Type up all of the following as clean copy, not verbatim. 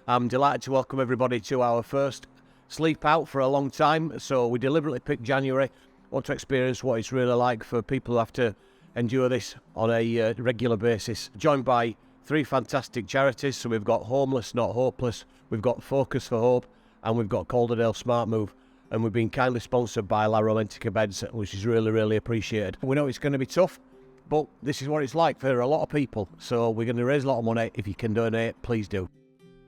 I'm delighted to welcome everybody to our first sleep out for a long time. So we deliberately picked January. Want to experience what it's really like for people who have to endure this on a regular basis. Joined by three fantastic charities. So we've got Homeless Not Hopeless, we've got Focus for Hope, and we've got Calderdale Smart Move. And we've been kindly sponsored by La Romantica Beds, which is really, really appreciated. We know it's going to be tough, but this is what it's like for a lot of people. So we're going to raise a lot of money. If you can donate, please do.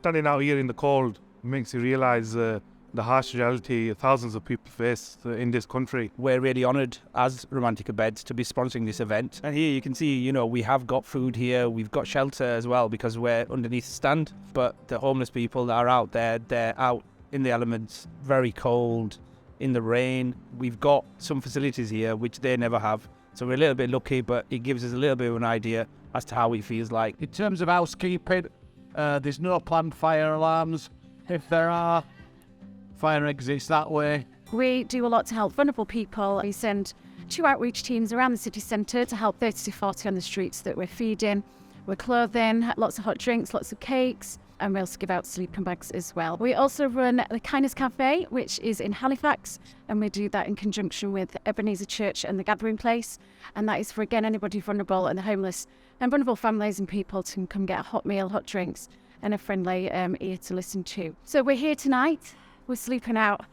Standing out here in the cold makes you realise the harsh reality thousands of people face in this country. We're really honoured as Romantica Beds to be sponsoring this event. And here you can see, we have got food here, we've got shelter as well because we're underneath the stand. But the homeless people that are out there, they're out in the elements, very cold, in the rain. We've got some facilities here which they never have. So we're a little bit lucky, but it gives us a little bit of an idea as to how it feels like. In terms of housekeeping, there's no planned fire alarms. If there are, fire exits that way. We do a lot to help vulnerable people. We send 2 outreach teams around the city centre to help 30 to 40 on the streets that we're feeding. We're clothing, lots of hot drinks, lots of cakes, and we also give out sleeping bags as well. We also run the Kindness Cafe, which is in Halifax, and we do that in conjunction with Ebenezer Church and the Gathering Place. And that is for, again, anybody vulnerable and the homeless and vulnerable families and people to come get a hot meal, hot drinks, and a friendly ear to listen to. So we're here tonight, we're sleeping out.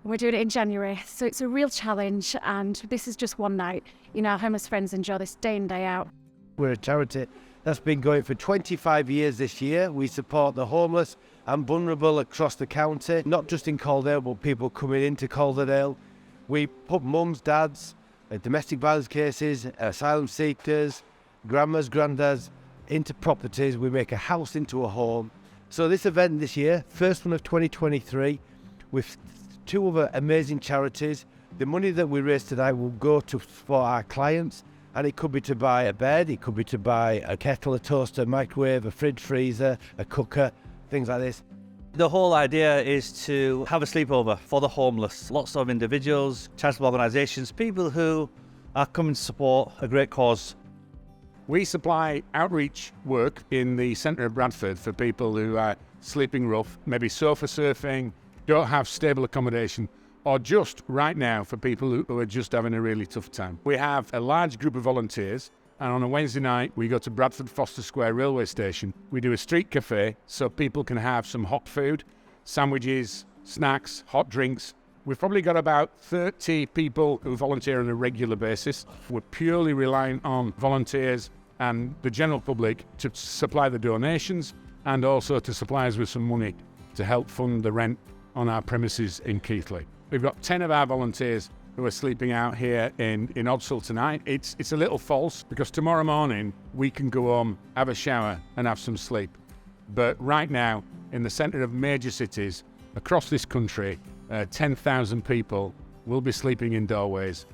We're doing it in January, so it's a real challenge, and this is just one night. Our homeless friends enjoy this day in, day out. We're a charity that's been going for 25 years this year. We support the homeless and vulnerable across the county, not just in Calderdale, but people coming into Calderdale. We put mums, dads, domestic violence cases, asylum seekers, grandmas, granddads into properties. We make a house into a home. So this event this year, first one of 2023, with 2 other amazing charities. The money that we raise tonight will go to support our clients. And it could be to buy a bed, it could be to buy a kettle, a toaster, a microwave, a fridge freezer, a cooker, things like this. The whole idea is to have a sleepover for the homeless. Lots of individuals, charitable organisations, people who are coming to support a great cause. We supply outreach work in the centre of Bradford for people who are sleeping rough, maybe sofa surfing, don't have stable accommodation, or just right now for people who are just having a really tough time. We have a large group of volunteers, and on a Wednesday night we go to Bradford Foster Square railway station. We do a street cafe so people can have some hot food, sandwiches, snacks, hot drinks. We've probably got about 30 people who volunteer on a regular basis. We're purely relying on volunteers and the general public to supply the donations and also to supply us with some money to help fund the rent on our premises in Keighley. We've got 10 of our volunteers who are sleeping out here in Odsall tonight. It's a little false because tomorrow morning we can go home, have a shower and have some sleep. But right now, in the centre of major cities across this country, 10,000 people will be sleeping in doorways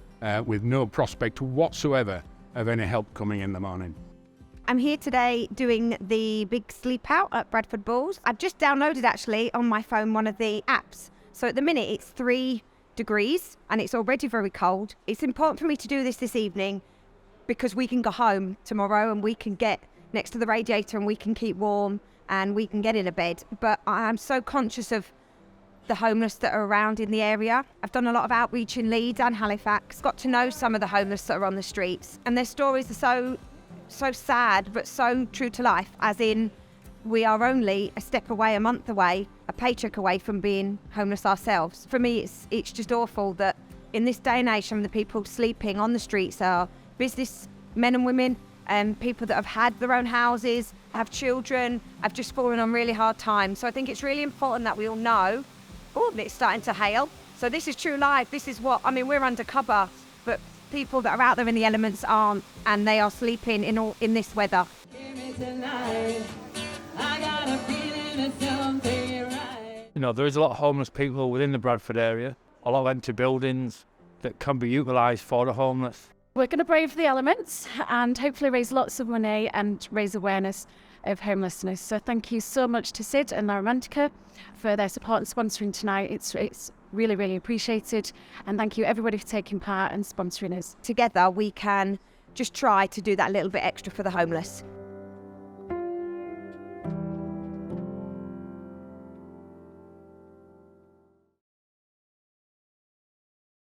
with no prospect whatsoever of any help coming in the morning. I'm here today doing the big sleep out at Bradford Bulls. I've just downloaded actually on my phone one of the apps. So at the minute it's 3 degrees and it's already very cold. It's important for me to do this evening because we can go home tomorrow and we can get next to the radiator and we can keep warm and we can get in a bed. But I'm so conscious of the homeless that are around in the area. I've done a lot of outreach in Leeds and Halifax, got to know some of the homeless that are on the streets, and their stories are so sad but so true to life, as in we are only a step away, a month away, a paycheck away from being homeless ourselves. For me, it's just awful that in this day and age, some of the people sleeping on the streets are business men and women and people that have had their own houses, have children, have just fallen on really hard times. So I think it's really important that we all know, it's starting to hail. So this is true life. This is we're undercover, but people that are out there in the elements aren't, and they are sleeping in this weather. There is a lot of homeless people within the Bradford area, a lot of empty buildings that can be utilised for the homeless. We're going to brave the elements and hopefully raise lots of money and raise awareness of homelessness. So thank you so much to Sid and La Romantica for their support and sponsoring tonight. It's really, really appreciated. And thank you everybody for taking part and sponsoring us. Together we can just try to do that little bit extra for the homeless.